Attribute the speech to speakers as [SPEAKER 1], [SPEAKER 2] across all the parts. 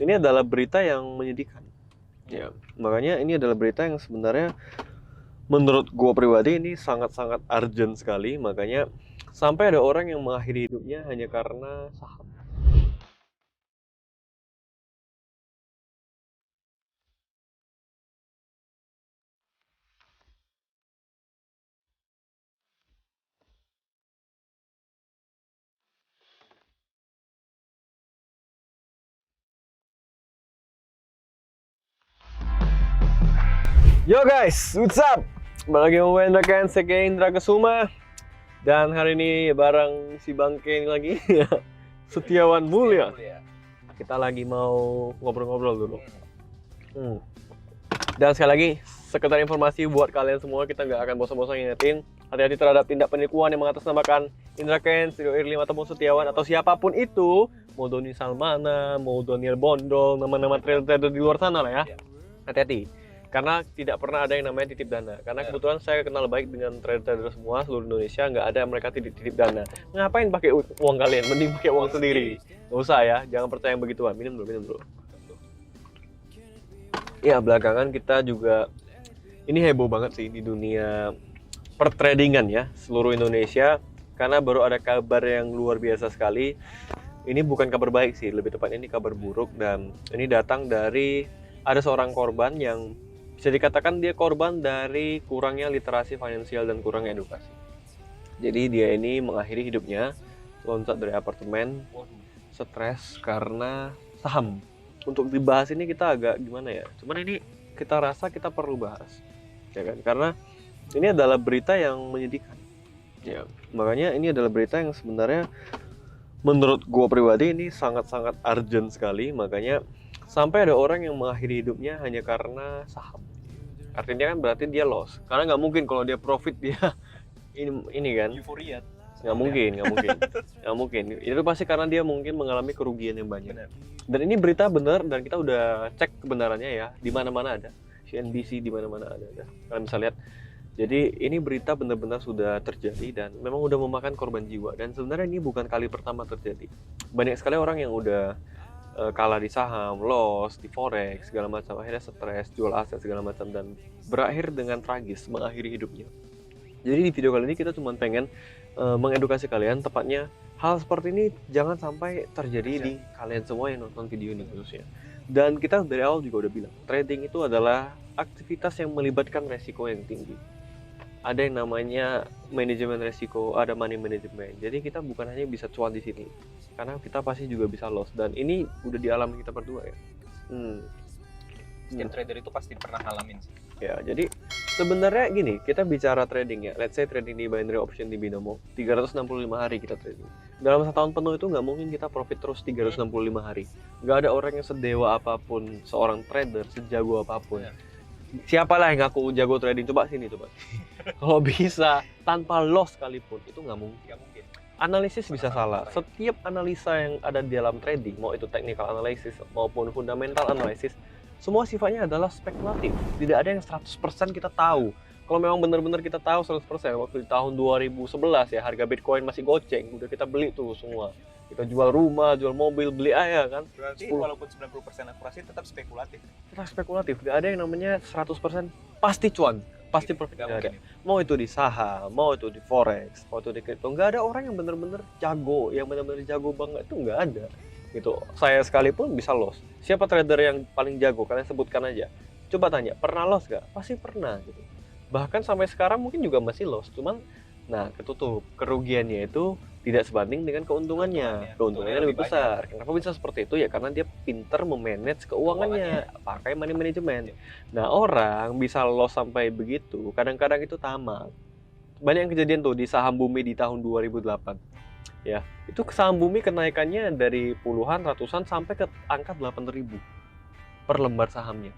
[SPEAKER 1] ini adalah berita yang menyedihkan. Ya, makanya ini adalah berita yang sebenarnya menurut gua pribadi ini sangat-sangat urgent sekali. Makanya sampai ada orang yang mengakhiri hidupnya hanya karena saham. Yo guys, what's up? Balik lagi sama Indra Seke Indra Kesuma. Dan hari ini bareng si Bangke ini lagi Setiawan Mulia. Kita lagi mau ngobrol-ngobrol dulu. Dan sekali lagi, sekedar informasi buat kalian semua, kita nggak akan bosan-bosan ngingetin hati-hati terhadap tindak penipuan yang mengatasnamakan Indra Kents, Rio Irlim, ataupun Setiawan, atau siapapun itu. Mau Doni Salmana, mau Daniel Bondol, nama-nama trader di luar sana lah ya. Hati-hati. Karena tidak pernah ada yang namanya titip dana. Karena kebetulan saya kenal baik dengan trader semua seluruh Indonesia, nggak ada mereka titip dana. Ngapain pakai uang kalian? Mending pakai uang sendiri. Nggak usah ya, jangan percaya yang begituan. Minum dulu. Ya, belakangan kita juga ini heboh banget sih di dunia pertradingan ya, seluruh Indonesia. Karena baru ada kabar yang luar biasa sekali. Ini bukan kabar baik sih, lebih tepatnya ini kabar buruk. Dan ini datang dari ada seorang korban yang bisa dikatakan dia korban dari kurangnya literasi finansial dan kurangnya edukasi. Jadi dia ini mengakhiri hidupnya loncat dari apartemen, stres karena saham. Untuk dibahas ini kita agak gimana ya? Cuman ini kita rasa kita perlu bahas, ya kan? Karena ini adalah berita yang menyedihkan. Ya, makanya ini adalah berita yang sebenarnya menurut gua pribadi ini sangat-sangat urgent sekali. Makanya sampai ada orang yang mengakhiri hidupnya hanya karena saham. Artinya kan berarti dia loss. Karena nggak mungkin kalau dia profit dia ini kan.
[SPEAKER 2] Euforia.
[SPEAKER 1] Nggak mungkin. Itu pasti karena dia mungkin mengalami kerugian yang banyak. Dan ini berita benar dan kita udah cek kebenarannya ya. Di mana-mana ada. CNBC di mana-mana ada. Kalian bisa lihat. Jadi ini berita benar-benar sudah terjadi dan memang udah memakan korban jiwa. Dan sebenarnya ini bukan kali pertama terjadi. Banyak sekali orang yang udah kalah di saham, loss, di forex, segala macam, akhirnya stres, jual aset segala macam dan berakhir dengan tragis mengakhiri hidupnya. Jadi di video kali ini kita cuma pengen mengedukasi kalian, tepatnya hal seperti ini jangan sampai terjadi di kalian semua yang nonton video ini khususnya. Dan kita dari awal juga udah bilang, trading itu adalah aktivitas yang melibatkan resiko yang tinggi. Ada yang namanya manajemen resiko, ada money management. Jadi kita bukan hanya bisa cuan di sini, karena kita pasti juga bisa loss. Dan ini udah dialami kita berdua ya.
[SPEAKER 2] Setiap trader itu pasti pernah ngalamin sih.
[SPEAKER 1] Ya, jadi sebenarnya gini, kita bicara trading ya. Let's say trading di binary option di Binomo, 365 hari kita trading. Dalam 1 tahun penuh itu nggak mungkin kita profit terus 365 hari. Nggak ada orang yang sedewa apapun, seorang trader, sejago apapun. Siapalah yang ngaku jago trading, coba sini coba. Kalau bisa tanpa loss sekalipun itu nggak mungkin. Analisis bisa salah. Setiap analisa yang ada di dalam trading, mau itu technical analysis maupun fundamental analysis, semua sifatnya adalah spekulatif. Tidak ada yang 100% kita tahu. Kalau memang benar-benar kita tahu 100%, waktu di tahun 2011 ya, harga Bitcoin masih goceng, udah kita beli tuh semua. Kita jual rumah, jual mobil, beli ayah kan.
[SPEAKER 2] Berarti walaupun 90% akurasi tetap spekulatif.
[SPEAKER 1] Kita spekulatif, nggak ada yang namanya 100% pasti cuan, pasti profit. Nggak ada. Mau itu di saham, mau itu di forex, mau itu di kripto, nggak ada orang yang benar-benar jago, yang benar-benar jago banget itu nggak ada. Gitu. Saya sekalipun bisa loss. Siapa trader yang paling jago? Kalian sebutkan aja. Coba tanya, pernah loss nggak? Pasti pernah gitu. Bahkan sampai sekarang mungkin juga masih loss, cuman nah ketutup. Kerugiannya itu tidak sebanding dengan keuntungannya. Keuntungannya lebih besar. Kenapa bisa seperti itu? Ya karena dia pinter memanage keuangannya, pakai money management. Nah, orang bisa loss sampai begitu, kadang-kadang itu tamak. Banyak yang kejadian tuh di saham bumi di tahun 2008. Ya, itu saham bumi kenaikannya dari puluhan, ratusan sampai ke angka 8.000 per lembar sahamnya.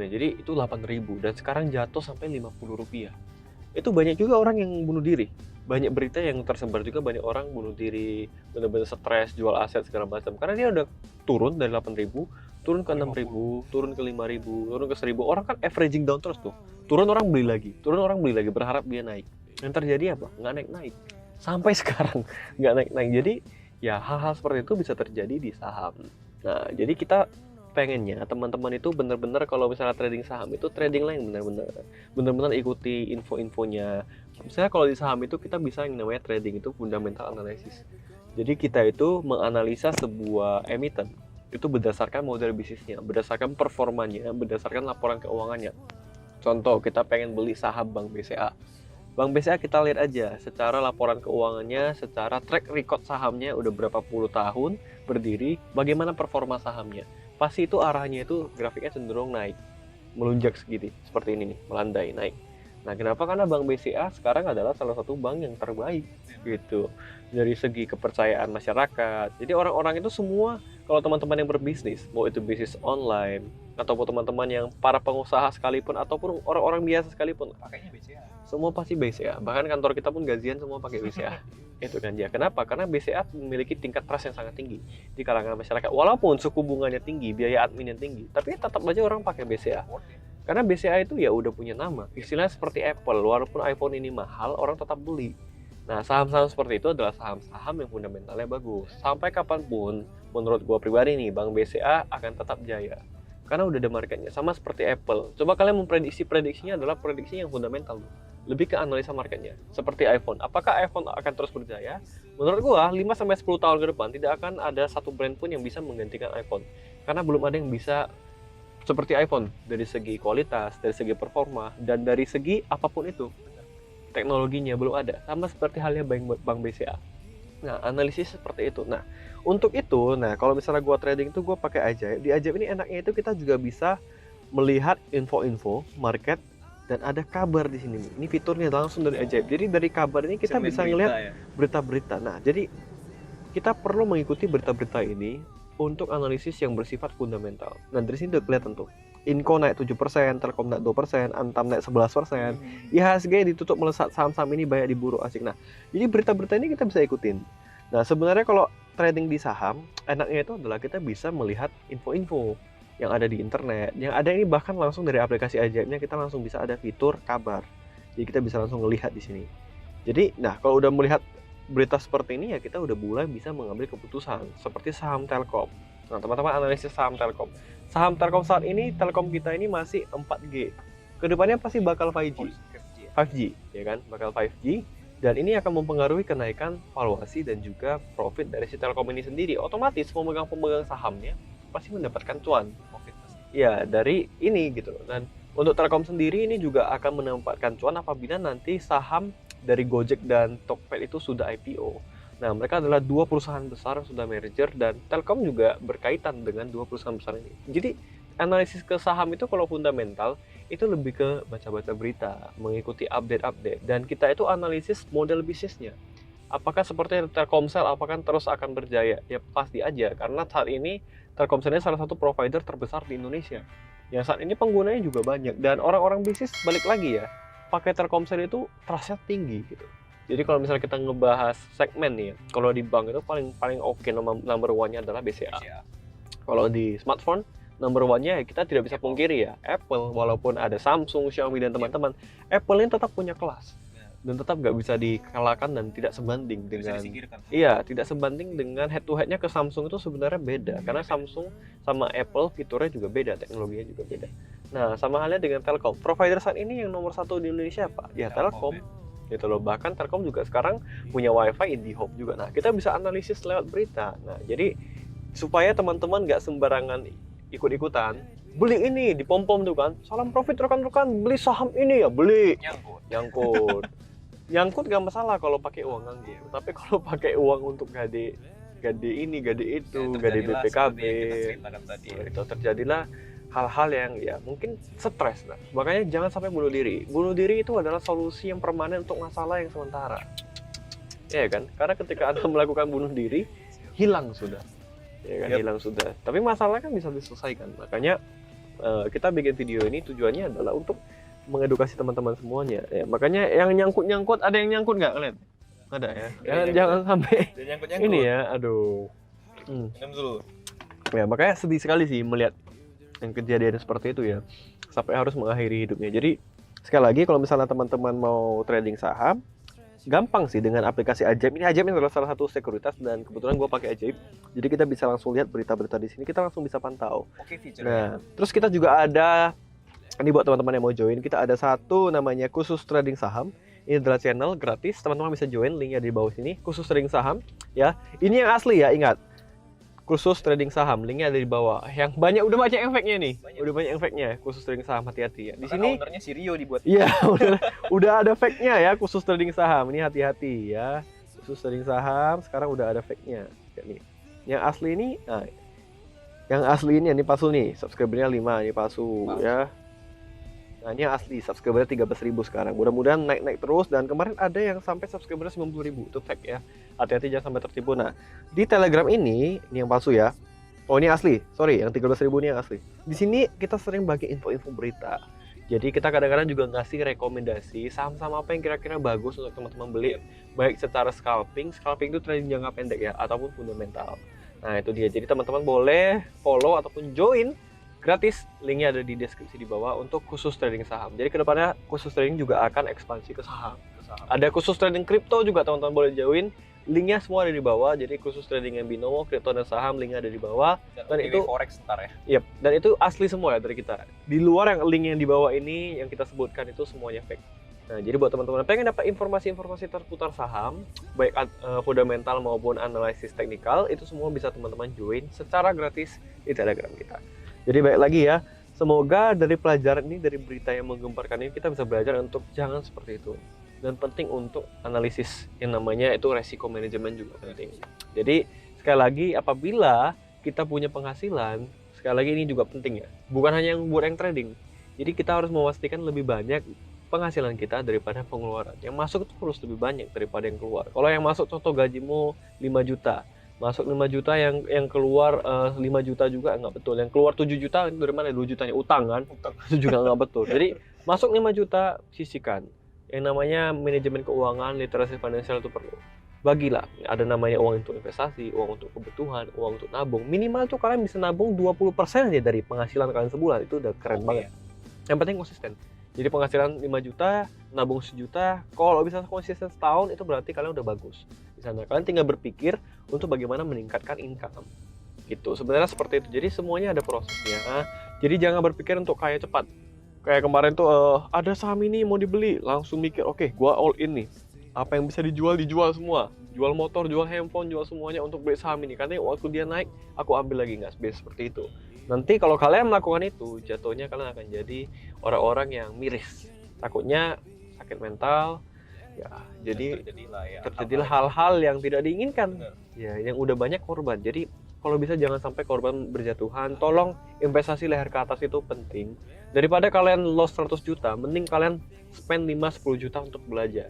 [SPEAKER 1] Jadi itu 8.000 dan sekarang jatuh sampai Rp50. Itu banyak juga orang yang bunuh diri. Banyak berita yang tersebar juga, banyak orang bunuh diri, benar-benar stres, jual aset segala macam. Karena dia udah turun dari 8.000, turun ke 6.000, turun ke 5.000, turun ke 1.000. Orang kan averaging down terus tuh. Turun orang beli lagi, berharap dia naik. Yang terjadi apa? Nggak naik-naik. Sampai sekarang nggak naik-naik. Jadi ya hal-hal seperti itu bisa terjadi di saham. Nah, jadi kita pengennya teman-teman itu benar-benar kalau misalnya trading saham itu trading lah yang benar-benar ikuti info-infonya. Misalnya kalau di saham itu kita bisa yang namanya trading itu fundamental analysis. Jadi kita itu menganalisa sebuah emiten itu berdasarkan model bisnisnya, berdasarkan performanya, berdasarkan laporan keuangannya. Contoh, kita pengen beli saham Bank BCA. Bank BCA kita lihat aja secara laporan keuangannya, secara track record sahamnya udah berapa puluh tahun berdiri, bagaimana performa sahamnya. Pasti itu arahnya itu grafiknya cenderung naik, melunjak segini, seperti ini nih, melandai naik. Nah, kenapa? Karena Bank BCA sekarang adalah salah satu bank yang terbaik gitu dari segi kepercayaan masyarakat. Jadi orang-orang itu semua, kalau teman-teman yang berbisnis, mau itu bisnis online ataupun teman-teman yang para pengusaha sekalipun ataupun orang-orang biasa sekalipun,
[SPEAKER 2] Pakainya BCA.
[SPEAKER 1] semua pasti BCA. Bahkan kantor kita pun gajian semua pakai BCA. Itu kan ya. Kenapa? Karena BCA memiliki tingkat trust yang sangat tinggi di kalangan masyarakat. Walaupun suku bunganya tinggi, biaya adminnya tinggi, tapi tetap aja orang pakai BCA.
[SPEAKER 2] Worth it.
[SPEAKER 1] Karena BCA itu ya udah punya nama. Istilahnya seperti Apple, walaupun iPhone ini mahal, orang tetap beli. Nah, saham-saham seperti itu adalah saham-saham yang fundamentalnya bagus. Sampai kapanpun, menurut gua pribadi nih, Bank BCA akan tetap jaya. Karena udah ada marketnya, sama seperti Apple. Coba kalian prediksinya adalah prediksi yang fundamental. Lebih ke analisa marketnya. Seperti iPhone. Apakah iPhone akan terus berjaya? Menurut gua, 5-10 tahun ke depan, tidak akan ada satu brand pun yang bisa menggantikan iPhone. Karena belum ada yang bisa seperti iPhone dari segi kualitas, dari segi performa, dan dari segi apapun itu. Teknologinya belum ada. Sama seperti halnya Bank BCA. Nah, analisis seperti itu. Nah, untuk itu, kalau misalnya gua trading itu gua pakai Ajaib. Di Ajaib ini enaknya itu kita juga bisa melihat info-info market dan ada kabar di sini. Ini fiturnya langsung dari Ajaib. Jadi dari kabar ini kita bisa ngelihat berita-berita. Nah, jadi kita perlu mengikuti berita-berita ini untuk analisis yang bersifat fundamental. Nah, dari sini udah kelihatan tuh. Inco naik 7%, Telkom naik 2%, Antam naik 11%, IHSG ditutup melesat, saham-saham ini banyak diburu asik. Nah, jadi berita-berita ini kita bisa ikutin. Nah, sebenarnya kalau trading di saham, enaknya itu adalah kita bisa melihat info-info yang ada di internet. Yang ada ini bahkan langsung dari aplikasi Ajaibnya kita langsung bisa ada fitur kabar. Jadi kita bisa langsung melihat di sini. Jadi, nah kalau udah melihat berita seperti ini ya kita udah mulai bisa mengambil keputusan seperti saham Telkom. Nah, teman-teman analisis saham Telkom. Saham Telkom saat ini, Telkom kita ini masih 4G. Kedepannya pasti bakal 5G. 5G, ya kan? Bakal 5G. Dan ini akan mempengaruhi kenaikan valuasi dan juga profit dari si Telkom ini sendiri. Otomatis pemegang sahamnya pasti mendapatkan cuan. Ya, dari ini gitu. Dan untuk Telkom sendiri ini juga akan mendapatkan cuan apabila nanti saham dari Gojek dan Tokped itu sudah IPO. Nah, mereka adalah dua perusahaan besar yang sudah merger dan Telkom juga berkaitan dengan dua perusahaan besar ini. Jadi, analisis ke saham itu kalau fundamental itu lebih ke baca-baca berita, mengikuti update-update dan kita itu analisis model bisnisnya. Apakah seperti Telkomsel apakah terus akan berjaya? Ya pasti aja karena saat ini Telkomsel ini salah satu provider terbesar di Indonesia. Yang saat ini penggunanya juga banyak dan orang-orang bisnis balik lagi ya pakai Telkomsel itu trustnya tinggi gitu. Jadi kalau misalnya kita ngebahas segmen nih, kalau di bank itu paling oke number one-nya adalah BCA. Kalau di smartphone number one-nya kita tidak bisa pungkiri ya Apple, walaupun ada Samsung, Xiaomi dan teman-teman, Apple ini tetap punya kelas dan tetap nggak bisa dikalahkan dan tidak sebanding dengan tidak sebanding dengan head to head-nya ke Samsung itu sebenarnya beda karena Samsung sama Apple fiturnya juga beda, teknologinya juga beda. Nah, sama halnya dengan Telkom. Provider saat ini yang nomor satu di Indonesia apa? Ya Telkom. Gitu loh. Bahkan Telkom juga sekarang punya WiFi IndiHome juga. Nah, kita bisa analisis lewat berita. Nah, jadi supaya teman-teman nggak sembarangan ikut-ikutan beli ini di pom-pom tuh kan. Salam profit rekan-rekan, beli saham ini ya, beli. Nyangkut. Nyangkut gak masalah kalau pakai uang nganggur. Tapi kalau pakai uang untuk gade ini, gade itu, gade BPKB, itu terjadilah hal-hal yang ya mungkin stres lah. Makanya jangan sampai bunuh diri. Bunuh diri itu adalah solusi yang permanen untuk masalah yang sementara. Ya kan? Karena ketika Anda melakukan bunuh diri, hilang sudah. Ya kan, hilang sudah. Tapi masalah kan bisa diselesaikan. Makanya kita bikin video ini tujuannya adalah untuk mengedukasi teman-teman semuanya. Ya, makanya yang nyangkut-nyangkut, ada yang nyangkut nggak kalian? Ada ya. Jangan sampai ini ya. Aduh. Ya, makanya sedih sekali sih melihat yang kejadian seperti itu ya, sampai harus mengakhiri hidupnya. Jadi sekali lagi kalau misalnya teman-teman mau trading saham, gampang sih dengan aplikasi Ajaib. Ini Ajaib adalah salah satu sekuritas dan kebetulan gue pakai Ajaib. Jadi kita bisa langsung lihat berita-berita di sini. Kita langsung bisa pantau.
[SPEAKER 2] Oke, fiturnya.
[SPEAKER 1] Nah, terus kita juga ada, ini buat teman-teman yang mau join, kita ada satu namanya khusus trading saham. Ini adalah channel gratis, teman-teman bisa join, linknya di bawah sini. Khusus trading saham, ya. Ini yang asli ya, ingat. Khusus trading saham, linknya ada di bawah. Yang banyak, udah banyak efeknya nih. Udah banyak efeknya, khusus trading saham, hati-hati ya. Di sini
[SPEAKER 2] ownernya si Rio dibuat.
[SPEAKER 1] iya, udah ada fake-nya ya, khusus trading saham. Ini hati-hati ya. Khusus trading saham, sekarang udah ada fake-nya. Nih. Yang asli ini, nah, yang asli ini palsu nih. Subscribernya 5, ini palsu ya. Nah, ini yang asli, subscribernya 13.000 sekarang. Mudah-mudahan naik-naik terus, dan kemarin ada yang sampai subscribernya 90.000. Itu fake ya. Hati-hati jangan sampai tertipu. Nah, di Telegram ini yang palsu ya. Oh, ini asli. Sorry, yang 13.000 ini yang asli. Di sini kita sering bagi info-info berita. Jadi kita kadang-kadang juga ngasih rekomendasi saham-saham apa yang kira-kira bagus untuk teman-teman beli, baik secara scalping itu trading jangka pendek ya, ataupun fundamental. Nah, itu dia. Jadi teman-teman boleh follow ataupun join gratis, linknya ada di deskripsi di bawah untuk khusus trading saham. Jadi kedepannya khusus trading juga akan ekspansi ke saham. Ada khusus trading kripto juga, teman-teman boleh join. Linknya semua ada di bawah. Jadi khusus trading yang binomo, kripto dan saham, linknya ada di bawah. Dan itu
[SPEAKER 2] forex ntar ya.
[SPEAKER 1] Yep, dan itu asli semua ya dari kita. Di luar yang link yang di bawah ini yang kita sebutkan itu semuanya fake. Nah, jadi buat teman-teman pengen dapat informasi-informasi terputar saham, baik fundamental maupun analisis teknikal, itu semua bisa teman-teman join secara gratis di Telegram kita. Jadi baik lagi ya, semoga dari pelajaran ini, dari berita yang menggemparkan ini, kita bisa belajar untuk jangan seperti itu. Dan penting untuk analisis yang namanya itu resiko manajemen juga penting. Jadi sekali lagi, apabila kita punya penghasilan, sekali lagi ini juga penting ya, bukan hanya yang buat yang trading. Jadi kita harus memastikan lebih banyak penghasilan kita daripada pengeluaran. Yang masuk itu harus lebih banyak daripada yang keluar. Kalau yang masuk contoh gajimu 5 juta, masuk 5 juta, yang keluar 5 juta juga nggak betul. Yang keluar 7 juta itu dari mana? 2 jutanya utang kan? Itu juga nggak betul. Jadi masuk 5 juta, sisihkan. Yang namanya manajemen keuangan, literasi finansial itu perlu. Bagilah, ada namanya uang untuk investasi, uang untuk kebutuhan, uang untuk nabung. Minimal tuh kalian bisa nabung 20% aja dari penghasilan kalian sebulan. Itu udah keren banget. Yang penting konsisten. Jadi penghasilan 5 juta, nabung 1 juta, kalau bisa konsisten setahun, itu berarti kalian udah bagus. Di sana kalian tinggal berpikir untuk bagaimana meningkatkan income. Gitu. Sebenarnya seperti itu. Jadi semuanya ada prosesnya. Jadi jangan berpikir untuk kaya cepat. Kayak kemarin tuh ada saham ini mau dibeli, langsung mikir, oke, gua all in nih. Apa yang bisa dijual semua. Jual motor, jual handphone, jual semuanya untuk beli saham ini. Karena waktu dia naik, aku ambil lagi, nggak seperti itu. Nanti kalau kalian melakukan itu, jatuhnya kalian akan jadi orang-orang yang miris. Takutnya sakit mental, ya. Jadi terjadilah hal-hal yang tidak diinginkan. Benar. Ya, yang udah banyak korban. Jadi kalau bisa jangan sampai korban berjatuhan. Tolong investasi leher ke atas itu penting. Daripada kalian loss 100 juta, mending kalian spend 5-10 juta untuk belajar.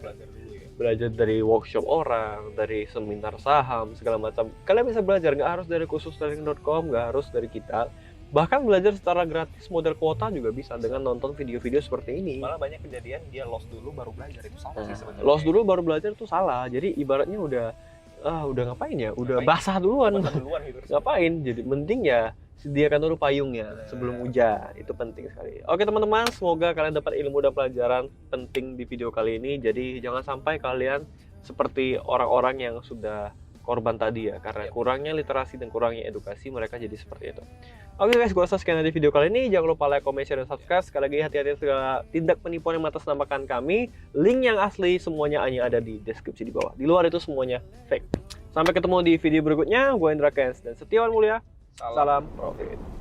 [SPEAKER 1] Belajar dari workshop orang, dari seminar saham, segala macam. Kalian bisa belajar, nggak harus dari khususstrading.com, nggak harus dari kita. Bahkan belajar secara gratis model kuota juga bisa dengan nonton video-video seperti ini.
[SPEAKER 2] Malah banyak kejadian dia loss dulu baru belajar, itu salah sih sebenarnya.
[SPEAKER 1] Loss dulu baru belajar itu salah. Jadi ibaratnya udah ngapain ya? Udah basah duluan. Gitu. Ngapain? Jadi mending ya sediakan dulu payungnya sebelum hujan. Itu penting sekali. Oke teman-teman, semoga kalian dapat ilmu dan pelajaran penting di video kali ini. Jadi jangan sampai kalian seperti orang-orang yang sudah korban tadi ya, karena kurangnya literasi dan kurangnya edukasi, mereka jadi seperti itu. Oke guys, gue rasa sekian dari video kali ini. Jangan lupa like, comment, share, dan subscribe. Sekali lagi hati-hati segala tindak penipuan yang mengatasnamakan kami. Link yang asli semuanya hanya ada di deskripsi di bawah. Di luar itu semuanya fake. Sampai ketemu di video berikutnya. Gue Indra Kens dan Setiawan Mulia. Salam profit.